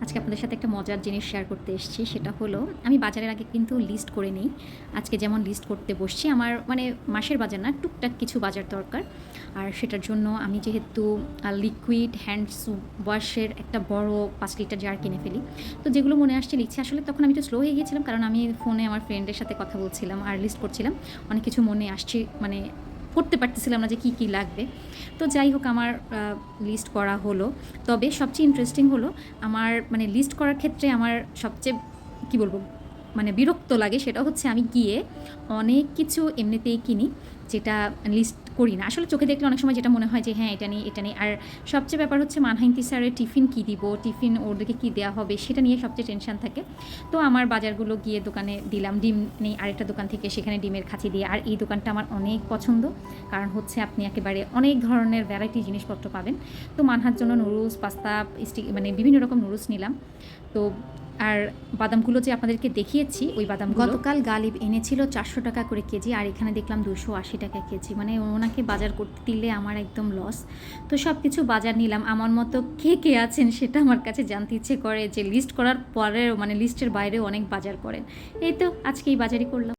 আজকে আপনাদের সাথে একটা মজার জিনিস শেয়ার করতে এসেছি। সেটা হলো আমি বাজারের আগে কিন্তু লিস্ট করে নিই। আজকে যেমন লিস্ট করতে বসছি, আমার মানে মাসের বাজার না, টুকটাক কিছু বাজার দরকার। আর সেটার জন্য আমি যেহেতু লিকুইড হ্যান্ডস ওয়াশের একটা বড় ৫ লিটার জার কিনে ফেলি। তো যেগুলো মনে আসছে লিখছি। আসলে তখন আমি একটু স্লো হয়ে গিয়েছিলাম, কারণ আমি ফোনে আমার ফ্রেন্ডের সাথে কথা বলছিলাম আর লিস্ট করছিলাম। অনেক কিছু মনে আসছে, মানে করতে পারতেছিলাম না যে কী, কী লাগবে। তো যাই হোক, আমার লিস্ট করা হলো। তবে সবচেয়ে ইন্টারেস্টিং হলো, আমার মানে লিস্ট করার ক্ষেত্রে আমার সবচেয়ে কী বলবো, মানে বিরক্ত লাগে সেটা হচ্ছে আমি গিয়ে অনেক কিছু এমনিতেই কিনি, যেটা লিস্ট করি না। আসলে চোখে দেখলে অনেক সময় যেটা মনে হয় যে হ্যাঁ এটা নেই, এটা নেই। আর সবচেয়ে ব্যাপার হচ্ছে মানহাইন্তি স্যারের টিফিন কী দিব, টিফিন ওদেরকে কী দেওয়া হবে সেটা নিয়ে সবচেয়ে টেনশন থাকে। তো আমার বাজারগুলো গিয়ে দোকানে দিলাম। ডিম নেই আরেকটা দোকান থেকে, সেখানে ডিমের খাঁচি দিয়ে। আর এই দোকানটা আমার অনেক পছন্দ, কারণ হচ্ছে আপনি একেবারে অনেক ধরনের ভ্যারাইটি জিনিসপত্র পাবেন। তো মানহার জন্য নুডলস, পাস্তা, স্টিক, মানে বিভিন্ন রকম নুডলস নিলাম। তো আর বাদামগুলো যে আপনাদেরকে দেখিয়েছি, ওই বাদাম গতকাল গালিব এনেছিল ৪০০ টাকা করে কেজি, আর এখানে দেখলাম ২৮০ টাকা কেজি। মানে ওনাকে বাজার করতে দিলে আমার একদম লস। তো সব কিছু বাজার নিলাম। আমার মতো কে কে আছেন সেটা আমার কাছে জানতে ইচ্ছে করে, যে লিস্ট করার পরেও মানে লিস্টের বাইরেও অনেক বাজার করেন। এই তো আজকে এই বাজারই করলাম।